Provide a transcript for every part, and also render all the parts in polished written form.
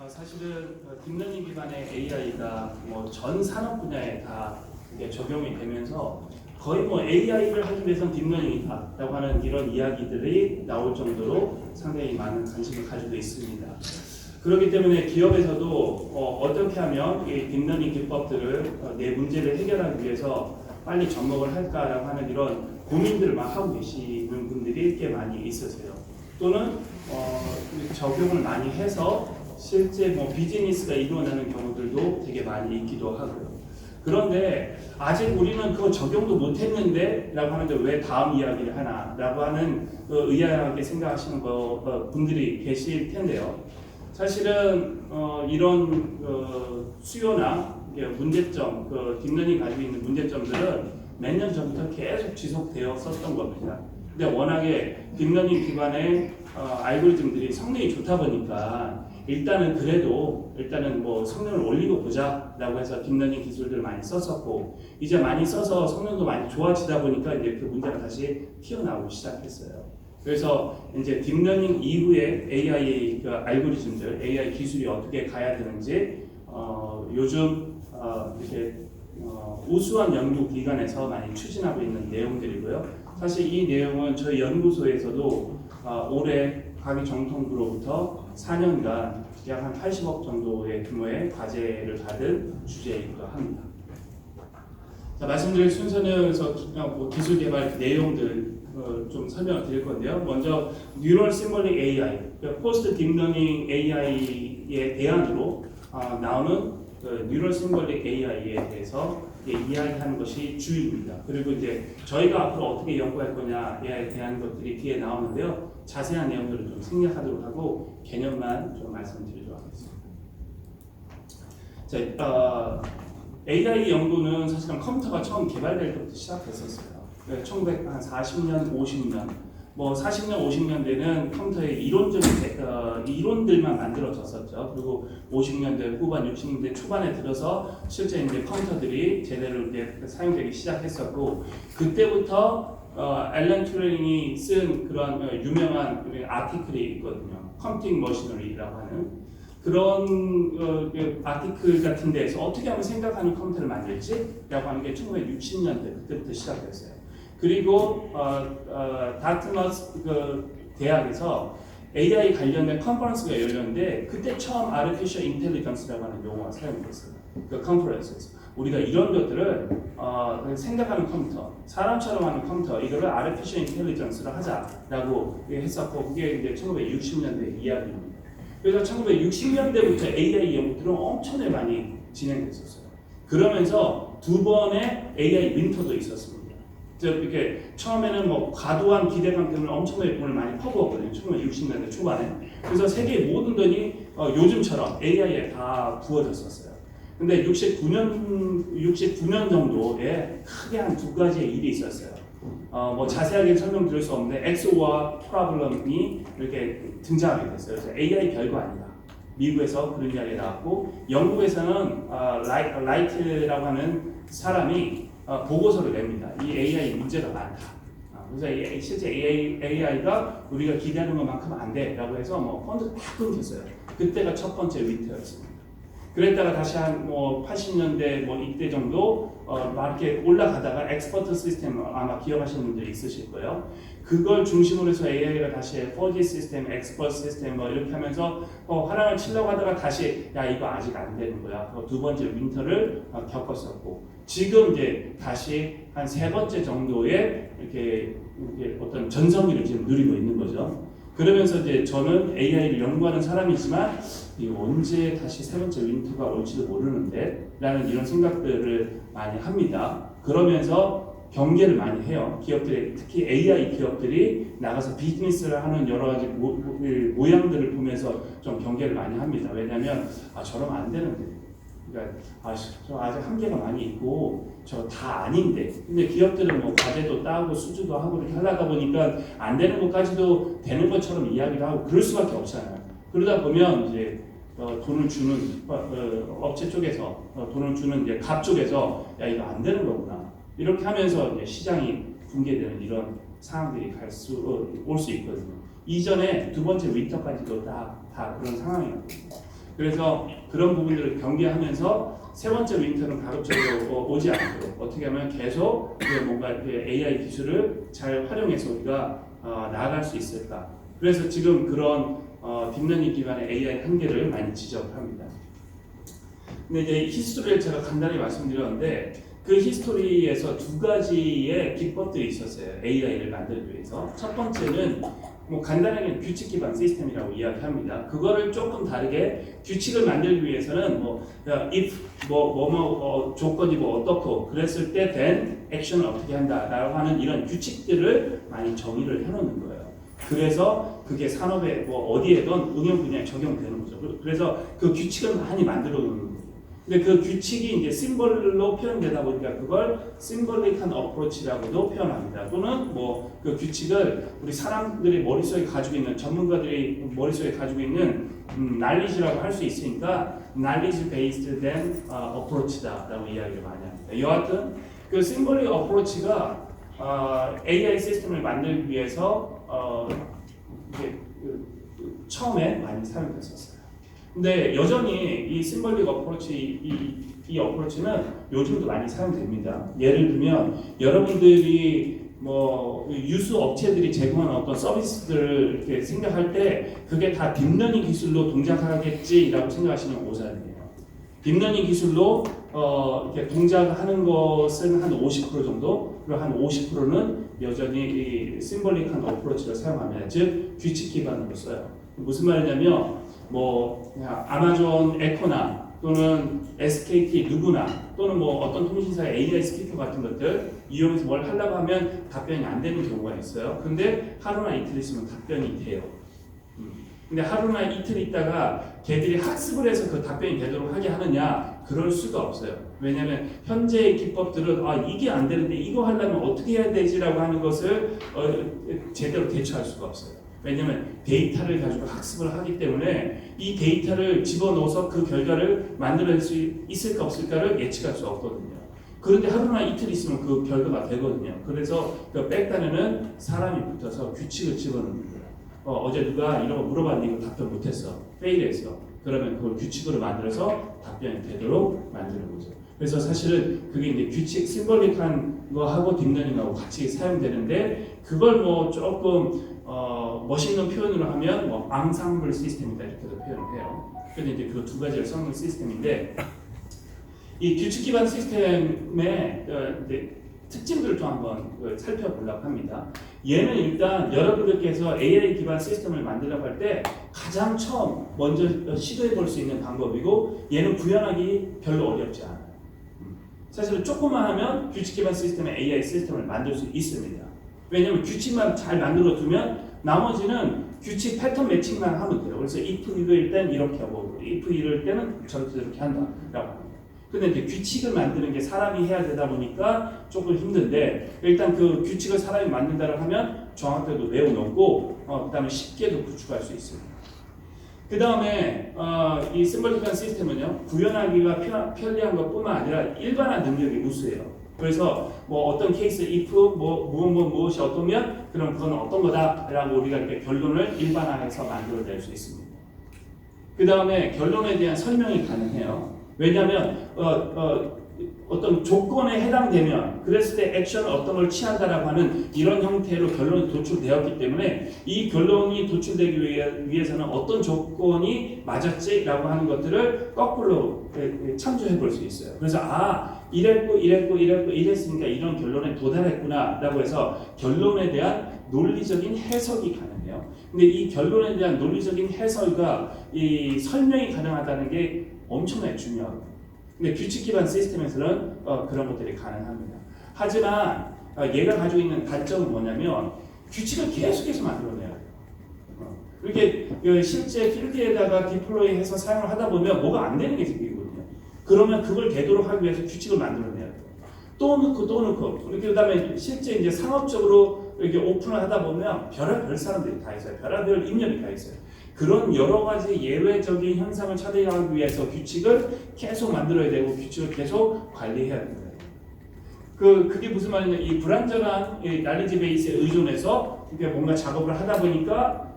사실은 딥러닝 기반의 AI가 전 산업 분야에 다 이게 적용이 되면서 거의 AI를 하기 위해서는 딥러닝이다라고 하는 이런 이야기들이 나올 정도로 상당히 많은 관심을 가지고 있습니다. 그렇기 때문에 기업에서도 어떻게 하면 이 딥러닝 기법들을 내 문제를 해결하기 위해서 빨리 접목을 할까라고 하는 이런 고민들을 막 하고 계시는 분들이 꽤 많이 있으세요. 또는 적용을 많이 해서 실제 비즈니스가 일어나는 경우들도 되게 많이 있기도 하고요. 그런데 아직 우리는 그거 적용도 못했는데 라고 하는데 왜 다음 이야기를 하나 라고 하는 의아하게 생각하시는 분들이 계실 텐데요. 사실은 이런 수요나 문제점, 딥러닝이 가지고 있는 문제점들은 몇 년 전부터 계속 지속되었었던 겁니다. 근데 워낙에 딥러닝 기반의 알고리즘들이 성능이 좋다 보니까 일단은 성능을 올리고 보자라고 해서 딥러닝 기술들을 많이 썼었고, 이제 많이 써서 성능도 많이 좋아지다 보니까 이제 그 문제가 다시 튀어나오기 시작했어요. 그래서 이제 딥러닝 이후에 AI 알고리즘들, AI 기술이 어떻게 가야 되는지 요즘 이렇게 우수한 연구 기관에서 많이 추진하고 있는 내용들이고요. 사실 이 내용은 저희 연구소에서도 올해 과기정통부로부터 4년간 약 한 80억 정도의 규모의 과제를 받은 주제이기도 합니다. 자, 말씀드릴 순서는 기술 개발 내용들 좀 설명을 드릴 건데요. 먼저 뉴럴 심볼릭 AI, 포스트 딥러닝 AI의 대안으로 나오는 뉴럴 심볼릭 AI에 대해서 이야기하는 것이 주입니다. 그리고 이제 저희가 앞으로 어떻게 연구할 거냐에 대한 것들이 뒤에 나오는데요. 자세한 내용들을 좀 생략하도록 하고 개념만 좀 말씀드리도록 하겠습니다. 자, AI 연구는 사실은 컴퓨터가 처음 개발될 때부터 시작했었어요. 1940년, 50년, 40년, 50년대는 컴퓨터의 이론들만 만들어졌었죠. 그리고 50년대 후반, 60년대 초반에 들어서 실제 이제 컴퓨터들이 제대로 이제 사용되기 시작했었고, 그때부터 앨런 튜링이 쓴 그런 유명한 아티클이 있거든요. 컴퓨팅 머시너리라고 하는 그런 아티클 같은 데에서 어떻게 하면 생각하는 컴퓨터를 만들지? 라고 하는 게 1960년대 그때부터 시작됐어요. 그리고 다트머스 대학에서 AI 관련된 컨퍼런스가 열렸는데 그때 처음 Artificial Intelligence라고 하는 용어가 사용됐어요. 그 컨퍼런스에서 우리가 이런 것들을 생각하는 컴퓨터, 사람처럼 하는 컴퓨터, 이거를 Artificial Intelligence로 하자라고 했었고, 그게 이제 1960년대 이야기입니다. 그래서 1960년대부터 AI 연구들은 엄청나게 많이 진행됐었어요. 그러면서 두 번의 AI 윈터도 있었습니다. 이렇게 처음에는 과도한 기대감 때문에 엄청나게 돈을 많이 퍼부었거든요. 1960년대 초반에. 그래서 세계의 모든 돈이 요즘처럼 AI에 다 부어졌었어요. 근데 69년 정도에 크게 한 두 가지의 일이 있었어요. 자세하게 설명드릴 수 없는데 XOR 프로블럼이 이렇게 등장하게 됐어요. 그래서 AI 별거 아니다. 미국에서 그런 이야기가 나왔고, 영국에서는 라이트라고 하는 사람이 보고서를 냅니다. 이 AI 문제가 많다. 그래서 실제 AI가 우리가 기대하는 것만큼 안 돼라고 해서 펀드 다 끊겼어요. 그때가 첫 번째 위트였습니다. 그랬다가 다시 한 80년대 이때 정도 이렇게 올라가다가 엑스퍼트 시스템 아마 기억하시는 분들이 있으실 거예요. 그걸 중심으로 해서 AI가 다시 4G 시스템, 엑스퍼트 시스템 이렇게 하면서 화랑을 치려고 하다가 다시 이거 아직 안 되는 거야. 두 번째 윈터를 겪었었고, 지금 이제 다시 한 세 번째 정도의 이렇게 어떤 전성기를 지금 누리고 있는 거죠. 그러면서 이제 저는 AI를 연구하는 사람이지만 언제 다시 세 번째 윈터가 올지도 모르는데 라는 이런 생각들을 많이 합니다. 그러면서 경계를 많이 해요. 기업들이, 특히 AI 기업들이 나가서 비즈니스를 하는 여러 가지 모양들을 보면서 좀 경계를 많이 합니다. 왜냐하면 저러면 안 되는데, 그러니까 저 아직 한계가 많이 있고 저 다 아닌데, 근데 기업들은 과제도 따고 수주도 하고 이렇게 하다가 보니까 안 되는 것까지도 되는 것처럼 이야기를 하고 그럴 수밖에 없잖아요. 그러다 보면 이제 돈을 주는 업체 쪽에서 돈을 주는 이제 갑 쪽에서 이거 안 되는 거구나 이렇게 하면서 이제 시장이 붕괴되는 이런 상황들이 올 수 있거든요. 이전에 두 번째 윈터까지도 다 그런 상황이었거든요. 그래서 그런 부분들을 경계하면서 세 번째 윈터는 가급적으로 오지 않도록 어떻게 하면 계속 뭔가 AI 기술을 잘 활용해서 우리가 나아갈 수 있을까. 그래서 지금 그런 딥러닝 기반의 AI 한계를 많이 지적합니다. 근데 이제 히스토리를 제가 간단히 말씀드렸는데 그 히스토리에서 두 가지의 기법들이 있었어요. AI를 만들기 위해서. 첫 번째는 뭐 간단하게 규칙 기반 시스템이라고 이야기합니다. 그거를 조금 다르게 규칙을 만들기 위해서는 뭐 if 조건이 뭐 어떻고 그랬을 때 된 액션을 어떻게 한다라고 하는 이런 규칙들을 많이 정의를 해놓는 거예요. 그래서 그게 산업에 뭐 어디에든 응용 분야에 적용되는 거죠. 그래서 그 규칙을 많이 만들어 놓는 거예요. 근데 그 규칙이 이제 심벌로 표현되다 보니까 그걸 심벌릭한 어프로치라고도 표현합니다. 또는 뭐 그 규칙을 우리 사람들이 머릿속에 가지고 있는 전문가들이 머릿속에 가지고 있는 knowledge라고 할 수 있으니까 knowledge based than approach다라고 이야기를 많이 합니다. 여하튼 그 심벌릭 어프로치가 AI 시스템을 만들기 위해서 처음에 많이 사용됐었어요. 근데 여전히 이 심벌릭 어프로치 이 어프로치는 요즘도 많이 사용됩니다. 예를 들면 여러분들이 뭐 유수 업체들이 제공하는 어떤 서비스들을 이렇게 생각할 때 그게 다 딥러닝 기술로 동작하겠지라고 생각하시면 오산이에요. 딥러닝 기술로 이렇게 동작하는 것은 한 50% 정도, 그리고 한 50%는 여전히 이 심벌릭한 어프로치를 사용합니다. 즉 규칙 기반으로 써요. 무슨 말이냐면 뭐 아마존 에코나 또는 SKT 누구나 또는 뭐 어떤 통신사의 AI 스피커 같은 것들 이용해서 뭘 하려고 하면 답변이 안 되는 경우가 있어요. 근데 하루나 이틀 있으면 답변이 돼요. 근데 하루나 이틀 있다가 걔들이 학습을 해서 그 답변이 되도록 하게 하느냐? 그럴 수가 없어요. 왜냐하면 현재의 기법들은 이게 안 되는데 이거 하려면 어떻게 해야 되지라고 하는 것을 제대로 대처할 수가 없어요. 왜냐하면 데이터를 가지고 학습을 하기 때문에 이 데이터를 집어넣어서 그 결과를 만들어낼 수 있을까 없을까를 예측할 수 없거든요. 그런데 하루나 이틀 있으면 그 결과가 되거든요. 그래서 그 백단에는 사람이 붙어서 규칙을 집어넣는 거예요. 어제 누가 이런 거 물어봤는데 이거 답변 못했어. 페일했어. 그러면 그걸 규칙으로 만들어서 답변이 되도록 만드는 거죠. 그래서 사실은 그게 이제 규칙, 심벌릭한 거하고 딥러닝하고 같이 사용되는데 그걸 뭐 조금 멋있는 표현으로 하면 뭐 앙상블 시스템이다 이렇게도 표현을 해요. 근데 이제 그 두 가지를 섞는 시스템인데 이 규칙 기반 시스템의 특징들을 좀 한번 살펴보려고 합니다. 얘는 일단 여러분들께서 AI 기반 시스템을 만들려고 할 때 가장 처음 먼저 시도해 볼 수 있는 방법이고 얘는 구현하기 별로 어렵지 않아요. 사실은 조금만 하면 규칙 기반 시스템의 AI 시스템을 만들 수 있습니다. 왜냐하면 규칙만 잘 만들어 두면 나머지는 규칙 패턴 매칭만 하면 돼요. 그래서 if 이럴 땐 이렇게 하고 if 이럴 때는 저렇게 한다라고 합니다. 근데 이제 규칙을 만드는 게 사람이 해야 되다 보니까 조금 힘든데 일단 그 규칙을 사람이 만든다고 하면 정확하게도 외워놓고 그 다음에 쉽게도 구축할 수 있습니다. 그 다음에 이 심벌릭한 시스템은요 구현하기가 편리한 것뿐만 아니라 일반화 능력이 우수해요. 그래서 뭐 어떤 케이스 if 무엇이 어떠면 그럼 그건 어떤 거다라고 우리가 이렇게 결론을 일반화해서 만들어낼 수 있습니다. 그 다음에 결론에 대한 설명이 가능해요. 왜냐하면 어떤 조건에 해당되면 그랬을 때 액션을 어떤 걸 취한다라고 하는 이런 형태로 결론이 도출되었기 때문에 이 결론이 도출되기 위해서는 어떤 조건이 맞았지라고 하는 것들을 거꾸로 참조해 볼 수 있어요. 그래서 이랬으니까 이런 결론에 도달했구나라고 해서 결론에 대한 논리적인 해석이 가능해요. 근데 이 결론에 대한 논리적인 해석과 이 설명이 가능하다는 게 엄청나게 중요하거든요. 근데 규칙 기반 시스템에서는 그런 것들이 가능합니다. 하지만 얘가 가지고 있는 단점은 뭐냐면 규칙을 계속해서 만들어내야 돼요. 이렇게 실제 필드에다가 디플로이해서 사용을 하다 보면 뭐가 안 되는 게 생기거든요. 그러면 그걸 되도록 하기 위해서 규칙을 만들어내야 돼요. 또 넣고 그 다음에 실제 이제 상업적으로 이렇게 오픈을 하다 보면 별의별 사람들이 다 있어요. 별의별 인연이 다 있어요. 그런 여러 가지 예외적인 현상을 처리하기 위해서 규칙을 계속 만들어야 되고 규칙을 계속 관리해야 됩니다. 그게 무슨 말이냐? 이 불완전한 날리지 베이스에 의존해서 이렇게 뭔가 작업을 하다 보니까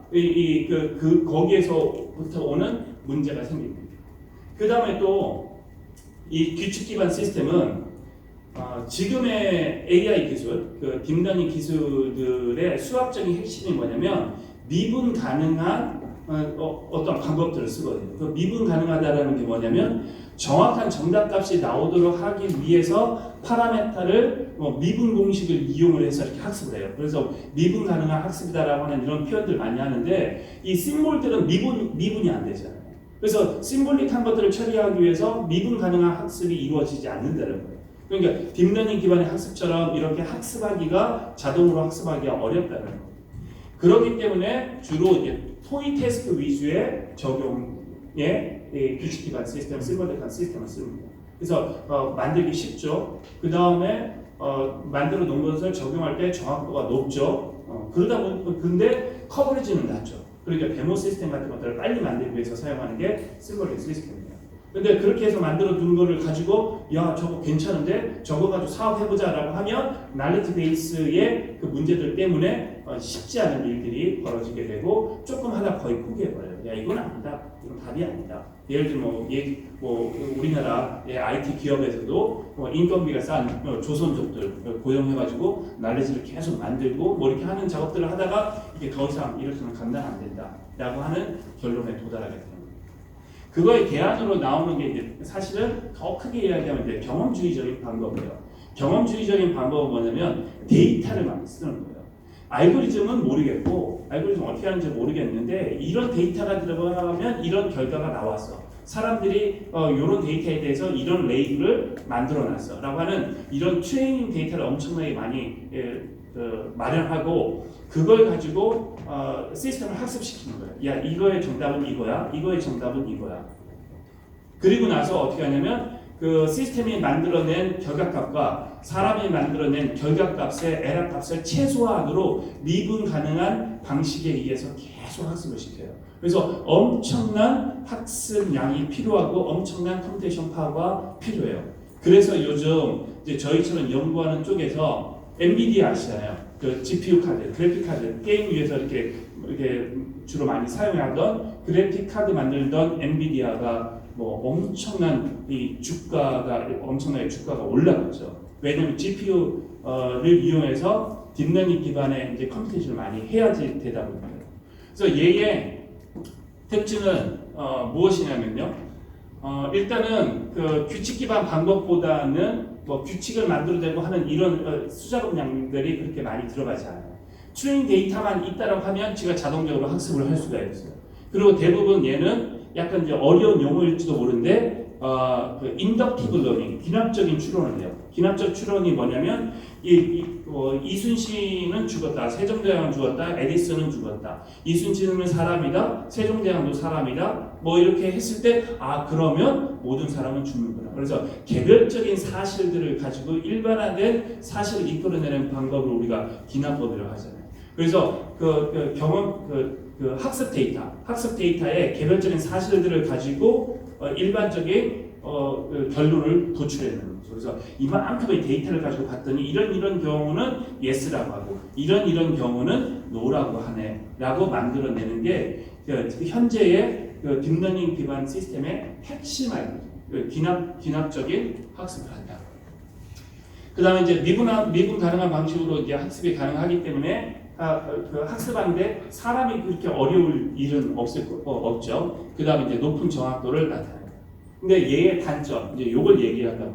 거기에서부터 오는 문제가 생깁니다. 그 다음에 또 이 규칙 기반 시스템은 지금의 AI 기술, 그 딥러닝 기술들의 수학적인 핵심이 뭐냐면 미분 가능한 어떤 방법들을 쓰거든요. 그 미분 가능하다라는 게 뭐냐면 정확한 정답값이 나오도록 하기 위해서 파라메타를 미분 공식을 이용을 해서 이렇게 학습을 해요. 그래서 미분 가능한 학습이다라고 하는 이런 표현들 많이 하는데 이 심볼들은 미분이 안 되잖아요. 그래서 심볼릭한 것들을 처리하기 위해서 미분 가능한 학습이 이루어지지 않는다는 거예요. 그러니까 딥러닝 기반의 학습처럼 이렇게 학습하기가 자동으로 학습하기가 어렵다는 거예요. 그렇기 때문에 주로 이제 토이 태스크 위주의 적용의 규칙 기반 시스템, 심볼릭한 시스템을 씁니다. 그래서 만들기 쉽죠. 그 다음에 만들어 놓은 것을 적용할 때 정확도가 높죠. 그러다 보니 근데 커버리지는 낮죠. 그러니까 데모 시스템 같은 것들을 빨리 만들기 위해서 사용하는 게 심볼릭 시스템입니다. 근데 그렇게 해서 만들어 둔 거를 가지고 야 저거 괜찮은데 저거 가지고 사업해보자 라고 하면 날리지 베이스의 그 문제들 때문에 쉽지 않은 일들이 벌어지게 되고 조금 하다 거의 포기해버려요. 야 이건 아니다. 이건 답이 아니다. 예를 들면 우리나라의 IT 기업에서도 인건비가 싼 조선족들 고용해가지고 날리지를 계속 만들고 이렇게 하는 작업들을 하다가 이게 더 이상 이렇게는 감당 안 된다 라고 하는 결론에 도달하게 됩니다. 그거의 대안으로 나오는 게 이제 사실은 더 크게 이야기하면 이제 경험주의적인 방법이에요. 경험주의적인 방법은 뭐냐면 데이터를 많이 쓰는 거예요. 알고리즘은 모르겠고, 알고리즘 어떻게 하는지 모르겠는데 이런 데이터가 들어가면 이런 결과가 나왔어. 사람들이 이런 데이터에 대해서 이런 레이블을 만들어놨어. 라고 하는 이런 트레이닝 데이터를 엄청나게 많이 마련하고 그걸 가지고 시스템을 학습시키는 거예요. 야 이거의 정답은 이거야. 이거의 정답은 이거야. 그리고 나서 어떻게 하냐면 그 시스템이 만들어낸 결과값과 사람이 만들어낸 결과값의 에러값을 최소한으로 미분 가능한 방식에 의해서 계속 학습을 시켜요. 그래서 엄청난 학습량이 필요하고 엄청난 컴퓨테이션 파워가 필요해요. 그래서 요즘 이제 저희처럼 연구하는 쪽에서 엔비디아 아시잖아요. 그 GPU 카드, 그래픽 카드, 게임 위해서 이렇게 주로 많이 사용하던 그래픽 카드 만들던 엔비디아가 엄청난 엄청나게 주가가 올라갔죠. 왜냐하면 GPU를 이용해서 딥러닝 기반의 이제 컴퓨테이션을 많이 해야지 되다 보니까. 그래서 얘의 특징은 무엇이냐면요. 일단은 그 규칙 기반 방법보다는 규칙을 만들어내고 하는 이런 수작업량들이 그렇게 많이 들어가지 않아요. 트레이닝 데이터만 있다라고 하면 지가 자동적으로 학습을 할 수가 있어요. 그리고 대부분 얘는 약간 이제 어려운 용어일지도 모르는데 그 인덕티브 러닝, 기납적인 추론을 해요. 기납적 추론이 뭐냐면 이순신은 죽었다, 세종대왕은 죽었다, 에디슨은 죽었다. 이순신은 사람이다, 세종대왕도 사람이다. 이렇게 했을 때 그러면 모든 사람은 죽는구나. 그래서 개별적인 사실들을 가지고 일반화된 사실을 이끌어내는 방법을 우리가 기납법이라고 하잖아요. 그래서 그 학습 데이터의 개별적인 사실들을 가지고 일반적인 결론을 도출해내는 거죠. 그래서 이만큼의 데이터를 가지고 봤더니 이런 경우는 yes라고 하고 이런 경우는 no라고 하네라고 만들어내는 게 현재의 딥러닝 기반 시스템의 핵심 알고리즘, 기납적인 학습을 한다. 그 다음에 이제 미분 가능한 방식으로 이제 학습이 가능하기 때문에 그 학습하는데 사람이 그렇게 어려울 일은 없죠. 그 다음에 이제 높은 정확도를 나타내요. 근데 얘의 단점, 이제 요걸 얘기하다.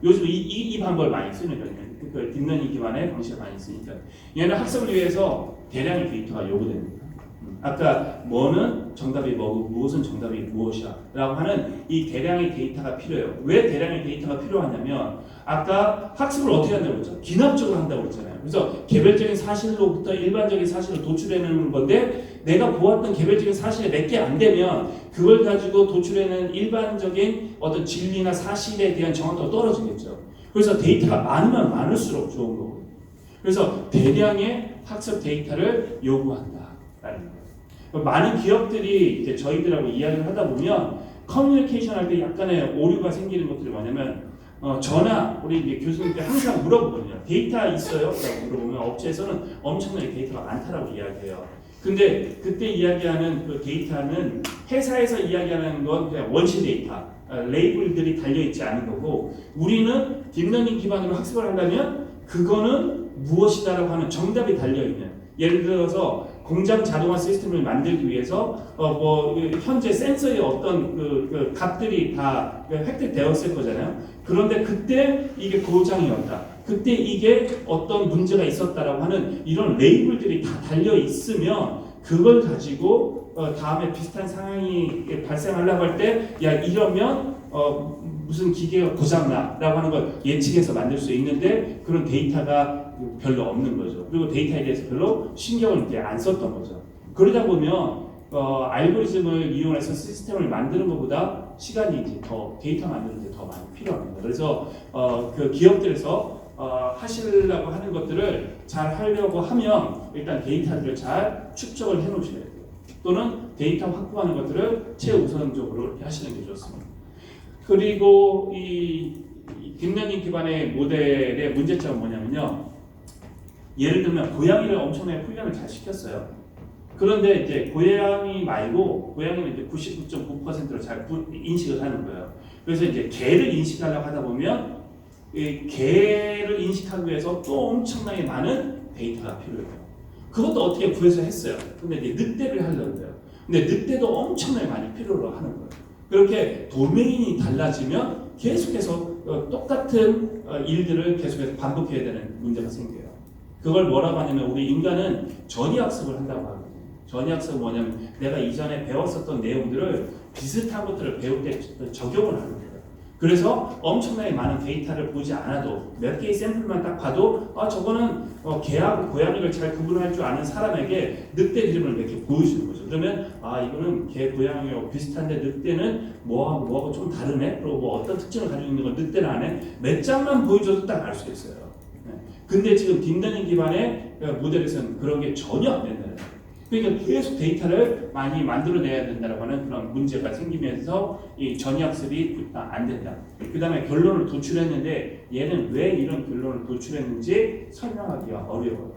요즘 이 방법을 많이 쓰는 거예요. 그 딥러닝 기반의 방식을 많이 쓰니까. 얘는 학습을 위해서 대량의 데이터가 요구됩니다. 아까 뭐는 정답이 뭐고 무엇은 정답이 무엇이야 라고 하는 이 대량의 데이터가 필요해요. 왜 대량의 데이터가 필요하냐면 아까 학습을 어떻게 한다고 했죠? 기납적으로 한다고 했잖아요. 그래서 개별적인 사실로부터 일반적인 사실을 도출해내는 건데 내가 보았던 개별적인 사실이 몇 개 안 되면 그걸 가지고 도출해내는 일반적인 어떤 진리나 사실에 대한 정확도가 떨어지겠죠. 그래서 데이터가 많으면 많을수록 좋은 거고. 그래서 대량의 학습 데이터를 요구한다라는 거예요. 많은 기업들이 이제 저희들하고 이야기를 하다 보면 커뮤니케이션 할 때 약간의 오류가 생기는 것들이 뭐냐면 저나 우리 이제 교수님께 항상 물어보거든요. 데이터 있어요? 라고 물어보면 업체에서는 엄청나게 데이터가 많다라고 이야기해요. 근데 그때 이야기하는 그 데이터는 회사에서 이야기하는 건 그냥 원시 데이터, 레이블들이 달려있지 않은 거고, 우리는 딥러닝 기반으로 학습을 하려면 그거는 무엇이다라고 하는 정답이 달려있는, 예를 들어서 공장 자동화 시스템을 만들기 위해서 현재 센서의 어떤 그 값들이 다 획득되었을 거잖아요. 그런데 그때 이게 고장이었다, 그때 이게 어떤 문제가 있었다라고 하는 이런 레이블들이 다 달려 있으면 그걸 가지고 다음에 비슷한 상황이 발생하려고 할 때 야 이러면 무슨 기계가 고장나라고 하는 걸 예측해서 만들 수 있는데 그런 데이터가 별로 없는 거죠. 그리고 데이터에 대해서 별로 신경을 이제 안 썼던 거죠. 그러다 보면 알고리즘을 이용해서 시스템을 만드는 것보다 시간이 이제 더 데이터 만드는 데 더 많이 필요합니다. 그래서 그 기업들에서 하시려고 하는 것들을 잘 하려고 하면 일단 데이터들을 잘 축적을 해 놓으셔야 돼요. 또는 데이터 확보하는 것들을 최우선적으로 이렇게 하시는 게 좋습니다. 그리고 이 딥러닝 기반의 모델의 문제점은 뭐냐면요. 예를 들면 고양이를 엄청나게 훈련을 잘 시켰어요. 그런데 이제 고양이 말고 고양이는 이제 99.9%로 잘 인식을 하는 거예요. 그래서 이제 개를 인식하려고 하다 보면 이 개를 인식하기 위해서 또 엄청나게 많은 데이터가 필요해요. 그것도 어떻게 구해서 했어요. 근데 이제 늑대를 하려고 해요. 근데 늑대도 엄청나게 많이 필요로 하는 거예요. 그렇게 도메인이 달라지면 계속해서 똑같은 일들을 계속해서 반복해야 되는 문제가 생겨요. 그걸 뭐라고 하냐면 우리 인간은 전이학습을 한다고 하거든요. 전이학습은 뭐냐면 내가 이전에 배웠었던 내용들을 비슷한 것들을 배울 때 적용을 하는 거예요. 그래서 엄청나게 많은 데이터를 보지 않아도 몇 개의 샘플만 딱 봐도 저거는 개하고 고양이를 잘 구분할 줄 아는 사람에게 늑대 그림을 몇 개 보여주는 거죠. 그러면 이거는 개, 고양이하고 비슷한데 늑대는 뭐하고 좀 다르네? 그리고 뭐 어떤 특징을 가지고 있는 건 늑대는 안 해? 몇 장만 보여줘도 딱 알 수 있어요. 근데 지금 딥러닝 기반의 모델에서는 그런 게 전혀 안 된다는 거예요. 그러니까 계속 데이터를 많이 만들어내야 된다고 하는 그런 문제가 생기면서 이 전이학습이 안 된다. 그 다음에 결론을 도출했는데 얘는 왜 이런 결론을 도출했는지 설명하기가 어려워요.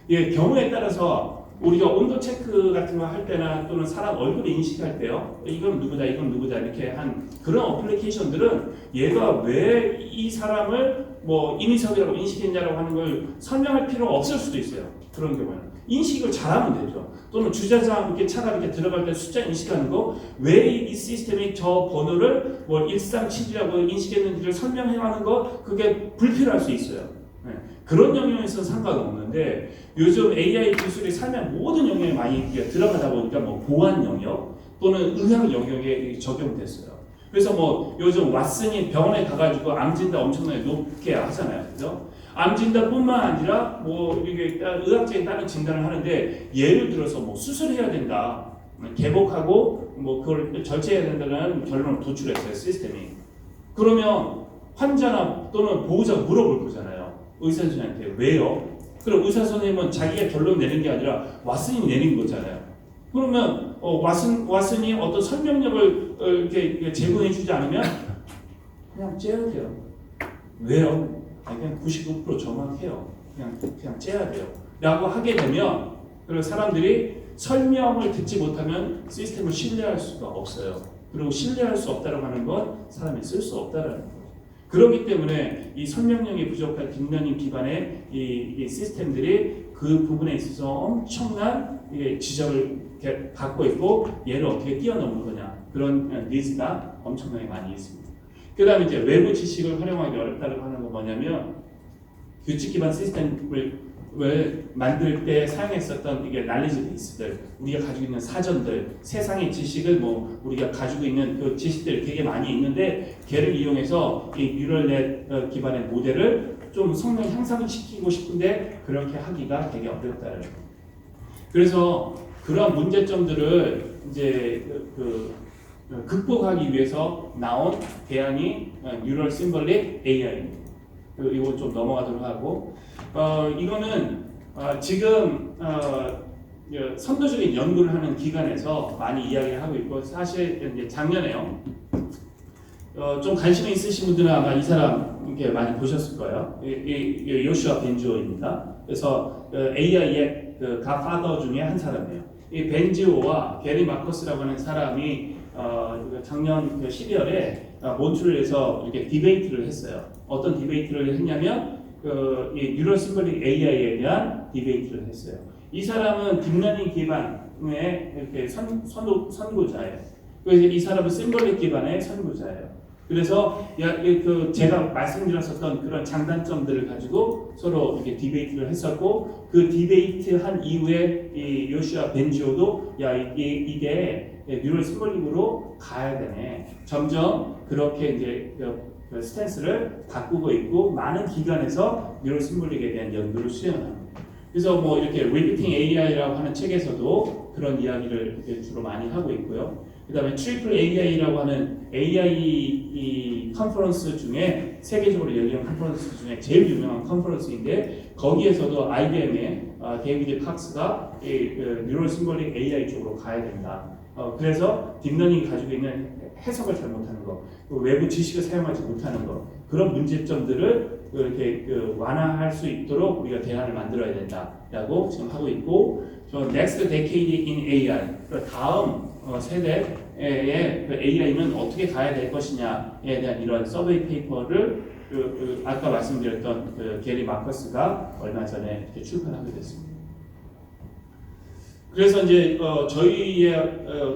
예, 경우에 따라서 우리가 온도 체크 같은 거 할 때나 또는 사람 얼굴 인식할 때요, 이건 누구다 이렇게 한 그런 어플리케이션들은 얘가 왜 이 사람을 뭐 이미석이라고 인식했냐라고 하는 걸 설명할 필요가 없을 수도 있어요. 그런 경우는 인식을 잘하면 되죠. 또는 주차장 이렇게 차가 이렇게 들어갈 때 숫자 인식하는 거, 왜 이 시스템이 저 번호를 뭐 137이라고 인식했는지를 설명해가는 거, 그게 불필요할 수 있어요. 네. 그런 영역에서는 상관없는데 요즘 AI 기술이 삶의 모든 영역에 많이 들어가다 보니까 뭐 보안 영역 또는 의학 영역에 적용됐어요. 그래서 뭐 요즘 왓슨이 병원에 가가지고 암 진단 엄청나게 높게 하잖아요. 그죠? 암 진단뿐만 아니라 뭐 이게 의학적인 다른 진단을 하는데 예를 들어서 뭐 수술해야 된다, 개복하고 뭐 그걸 절제해야 된다는 결론을 도출했어요, 시스템이. 그러면 환자나 또는 보호자가 물어볼 거잖아요, 의사 선생님한테. 왜요? 그럼 의사 선생님은 자기가 결론 내는 게 아니라 왓슨이 내는 거잖아요. 그러면 왓슨이 어떤 설명력을 이렇게 제공해주지 않으면 그냥 째야 돼요. 왜요? 그냥 99% 정확해요. 그냥 째야 돼요. 라고 하게 되면, 그리고 사람들이 설명을 듣지 못하면 시스템을 신뢰할 수가 없어요. 그리고 신뢰할 수 없다고 하는 건 사람이 쓸 수 없다는 거죠. 그렇기 때문에 이 설명력이 부족한 딥러닝 기반의 이 시스템들이 그 부분에 있어서 엄청난 지적을 받고 있고, 얘를 어떻게 뛰어넘는 거냐, 그런 니즈가 엄청나게 많이 있습니다. 그 다음에 이제 외부 지식을 활용하기 어렵다고 하는 건 뭐냐면, 규칙 기반 시스템을 만들 때 사용했었던 이게 날리지 베이스들, 우리가 가지고 있는 사전들, 세상의 지식을 뭐 우리가 가지고 있는 그 지식들이 되게 많이 있는데, 걔를 이용해서 이 뉴럴넷 기반의 모델을 좀 성능 향상시키고 싶은데 그렇게 하기가 되게 어렵다는 거예요. 그래서 그런 문제점들을 이제 극복하기 위해서 나온 대안이 뉴럴 심벌릭 AI입니다. 이거 좀 넘어가도록 하고, 이거는 지금 선도적인 연구를 하는 기관에서 많이 이야기를 하고 있고, 사실 이제 작년에요. 좀 관심이 있으신 분들은 아마 이 사람 이렇게 많이 보셨을 거예요. 요슈아 벤주어입니다. 그래서 AI의 AI의 그 갓파더 중에 한 사람이에요. 이 벤지오와 게리 마커스라고 하는 사람이 작년 12월에 몬트리올에서 이렇게 디베이트를 했어요. 어떤 디베이트를 했냐면 이 뉴럴 심볼릭 AI에 대한 디베이트를 했어요. 이 사람은 딥러닝 기반의 이렇게 선구자예요. 그래서 이 사람은 심볼릭 기반의 선구자예요. 그래서 제가 말씀드렸었던 그런 장단점들을 가지고 서로 이렇게 디베이트를 했었고, 그 디베이트 한 이후에 이 요시아 벤지오도 이게 뉴럴 심볼릭으로 가야 되네. 점점 그렇게 이제 그 스탠스를 바꾸고 있고, 많은 기관에서 뉴럴 심볼릭에 대한 연구를 수행합니다. 그래서 뭐 이렇게 리피팅 AI라고 하는 책에서도 그런 이야기를 주로 많이 하고 있고요. 그 다음에 트리플 AI라고 하는 AI 이 컨퍼런스 중에 세계적으로 열리는 컨퍼런스 중에 제일 유명한 컨퍼런스인데, 거기에서도 IBM의 데이비드 칵스가 뉴럴 심볼릭 AI 쪽으로 가야 된다. 그래서 딥러닝이 가지고 있는 해석을 잘못하는 거, 외부 지식을 사용하지 못하는 거, 그런 문제점들을 이렇게 완화할 수 있도록 우리가 대안을 만들어야 된다라고 지금 하고 있고, Next Decade in AI, 다음 세대의 AI는 어떻게 가야 될 것이냐에 대한 이런 서베이 페이퍼를 아까 말씀드렸던 게리 마커스가 얼마 전에 출판하게 됐습니다. 그래서 이제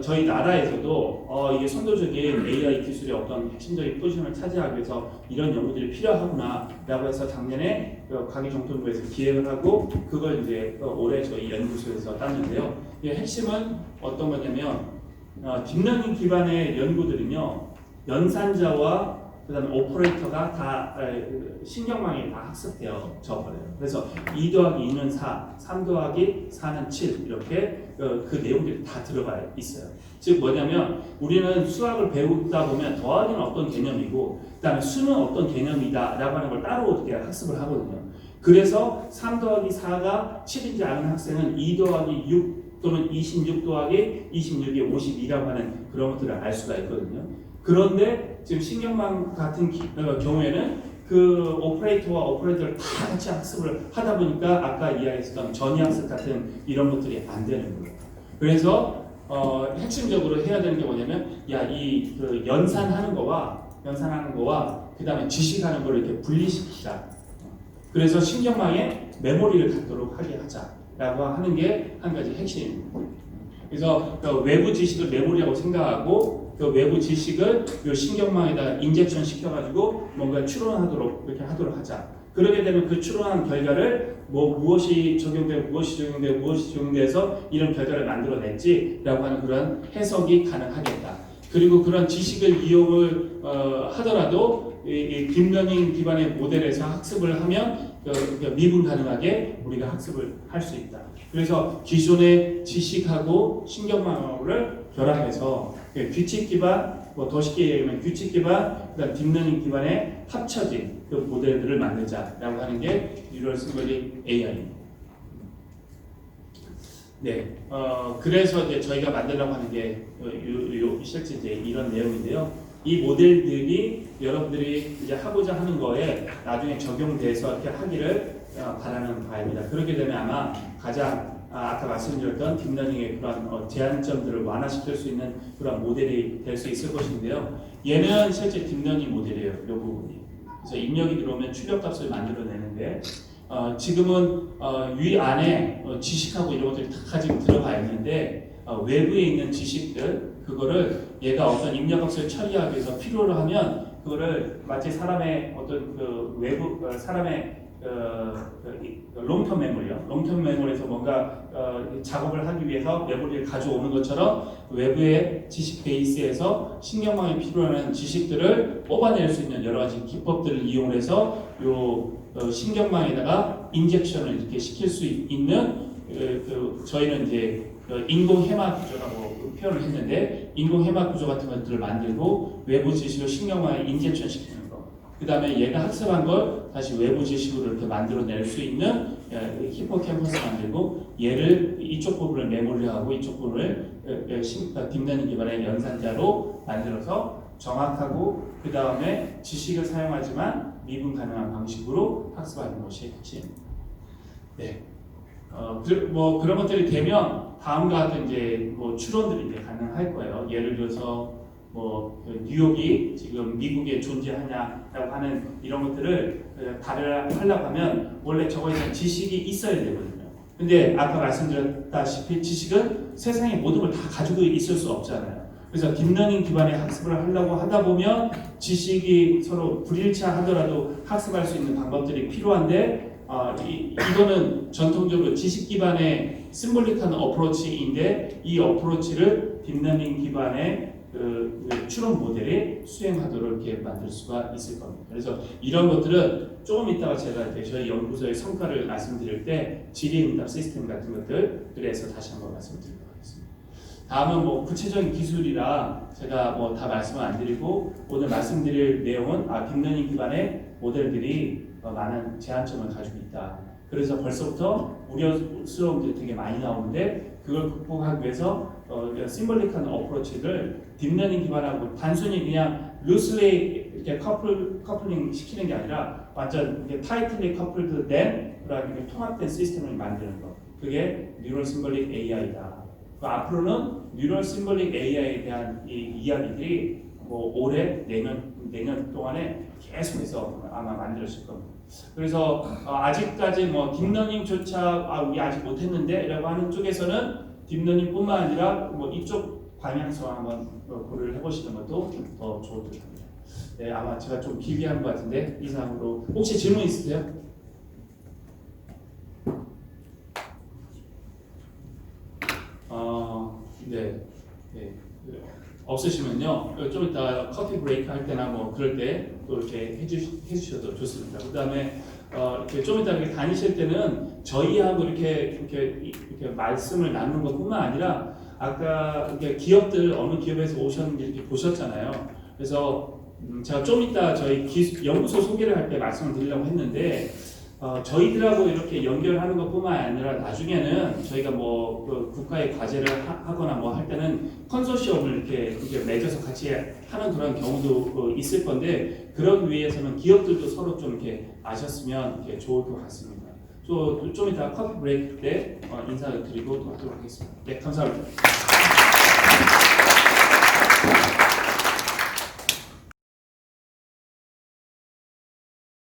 저희 나라에서도 이게 선도적인 AI 기술의 어떤 핵심적인 포지션을 차지하기 위해서 이런 연구들이 필요하구나라고 해서 작년에 과기정통부에서 기획을 하고, 그걸 이제 올해 저희 연구소에서 땄는데요. 이 핵심은 어떤 거냐면 딥러닝 기반의 연구들은요, 연산자와 그다음에 오퍼레이터가 다 신경망에 다 학습되어져 버려요. 그래서 2 더하기 2는 4, 3 더하기 4는 7 이렇게 그 내용들이 다 들어가 있어요. 즉 뭐냐면 우리는 수학을 배우다 보면 더하기는 어떤 개념이고 그다음에 수는 어떤 개념이다라고 하는 걸 따로 어떻게 학습을 하거든요. 그래서 3 더하기 4가 7인지 아는 학생은 2 더하기 6 또는 26 더하기 26이 52라고 하는 그런 것들을 알 수가 있거든요. 그런데 지금 신경망 같은 경우에는 그 오퍼레이터와 오퍼레이터를 다 같이 학습을 하다 보니까 아까 이야기했던 전이학습 같은 이런 것들이 안 되는 거예요. 그래서 핵심적으로 해야 되는 게 뭐냐면 그 연산하는 거와 그 다음에 지식하는 거를 이렇게 분리시키자. 그래서 신경망에 메모리를 갖도록 하게 하자라고 하는 게 한 가지 핵심입니다. 그래서 그 외부 지식을 메모리라고 생각하고 그 외부 지식을 이 신경망에다 인젝션 시켜가지고 뭔가 추론하도록 이렇게 하도록 하자. 그러게 되면 그 추론한 결과를 무엇이 적용돼서 이런 결과를 만들어냈지라고 하는 그런 해석이 가능하겠다. 그리고 그런 지식을 이용을 하더라도 이 딥러닝 기반의 모델에서 학습을 하면 미분 가능하게 우리가 학습을 할 수 있다. 그래서 기존의 지식하고 신경망을 결합해서 규칙 기반, 더 쉽게 얘기하면 규칙 기반, 그다음 딥러닝 기반의 합쳐진 그 모델들을 만들자라고 하는 게 뉴럴 심볼릭 AI입니다. 네, 그래서 이제 저희가 만들려고 하는 게 실제 이제 이런 내용인데요. 이 모델들이 여러분들이 이제 하고자 하는 거에 나중에 적용돼서 이렇게 하기를 바라는 바입니다. 그렇게 되면 아마 가장 아까 말씀드렸던 딥러닝의 그런 제한점들을 완화시킬 수 있는 그런 모델이 될 수 있을 것인데요. 얘는 실제 딥러닝 모델이에요. 이 부분이. 그래서 입력이 들어오면 출력값을 만들어내는데 지금은 위 안에 지식하고 이런 것들이 다 가지고 들어가 있는데 외부에 있는 지식들 그거를 얘가 어떤 입력값을 처리하기 위해서 필요로 하면 그거를 마치 사람의 어떤 그 외부 사람의 롱텀 메모리요. 롱텀 메모리에서 뭔가 작업을 하기 위해서 메모리를 가져오는 것처럼 외부의 지식 베이스에서 신경망에 필요한 지식들을 뽑아낼 수 있는 여러 가지 기법들을 이용해서 요 신경망에다가 인젝션을 이렇게 시킬 수 있는 저희는 이제 인공 해마 구조라고 표현을 했는데 인공 해마 구조 같은 것들을 만들고 외부 지식을 신경망에 인젝션 시키는 거. 그 다음에 얘가 학습한 걸 다시 외부 지식으로 이렇게 만들어낼 수 있는 히포캠퍼스 만들고 얘를 이쪽 부분을 메모리하고 이쪽 부분을 딥러닝 기반의 연산자로 만들어서 정확하고 그 다음에 지식을 사용하지만 미분 가능한 방식으로 학습하는 것이 핵심입니다. 네. 뭐 그런 것들이 되면 다음과 같은 이제 뭐 추론들이 이제 가능할 거예요. 예를 들어서 뭐그 뉴욕이 지금 미국에 존재하냐라고 하는 이런 것들을 발휘하려고 하면 원래 저거에 대한 지식이 있어야 되거든요. 근데 아까 말씀드렸다시피 지식은 세상의 모든 걸 다 가지고 있을 수 없잖아요. 그래서 딥러닝 기반의 학습을 하려고 하다 보면 지식이 서로 불일치하더라도 학습할 수 있는 방법들이 필요한데 이거는 전통적으로 지식 기반의 심볼릭한 어프로치인데 이 어프로치를 딥러닝 기반의 그 추론 모델에 수행하도록 이렇게 만들 수가 있을 겁니다. 그래서 이런 것들은 조금 이따가 제가 이제 저희 연구소의 성과를 말씀드릴 때 지리응답 시스템 같은 것들 그래서 다시 한번 말씀드리도록 하겠습니다. 다음은 뭐 구체적인 기술이라 제가 뭐 다 말씀을 안 드리고 오늘 말씀드릴 내용은 딥러닝 기반의 모델들이 많은 제한점을 가지고 있다. 그래서 벌써부터 우려스러운 게 되게 많이 나오는데 그걸 극복하기 위해서 심볼릭한 어프로치를 딥러닝 기반하고 단순히 그냥 루스리 이렇게 커플링 시키는 게 아니라 완전 타이틀리 커플드 된 그런 통합된 시스템을 만드는 것. 그게 뉴럴 심볼릭 AI다. 앞으로는 뉴럴 심볼릭 AI에 대한 이 이야기들이 뭐 올해 내년 동안에 계속해서 아마 만들어질 겁니다. 그래서 아직까지 뭐 딥러닝조차 우리 아직 못했는데라고 하는 쪽에서는 딥러닝뿐만 아니라 뭐 이쪽 방향성 한번 고려를 해보시는 것도 더 좋을 것 같습니다. 네, 아마 제가 좀 길게 한 것 같은데 이상으로 혹시 질문 있으세요? 네. 없으시면요 좀 이따 커피 브레이크 할 때나 뭐 그럴 때 또 이렇게 해주셔도 좋습니다. 그 다음에 이렇게 좀 이따 이렇게 다니실 때는 저희하고 이렇게 말씀을 나누는 것뿐만 아니라 아까 이렇게 기업들 어느 기업에서 오셨는지 이렇게 보셨잖아요. 그래서 제가 좀 이따 저희 연구소 소개를 할 때 말씀을 드리려고 했는데 저희들하고 이렇게 연결하는 것뿐만 아니라 나중에는 저희가 뭐 그 국가의 과제를 하거나 뭐 할 때는 컨소시엄을 이렇게 맺어서 같이 하는 그런 경우도 있을 건데 그러기 위해서는 기업들도 서로 좀 이렇게 아셨으면 이렇게 좋을 것 같습니다. 좀 이따 커피 브레이크 때 인사를 드리고 또 하도록 하겠습니다. 네, 감사합니다.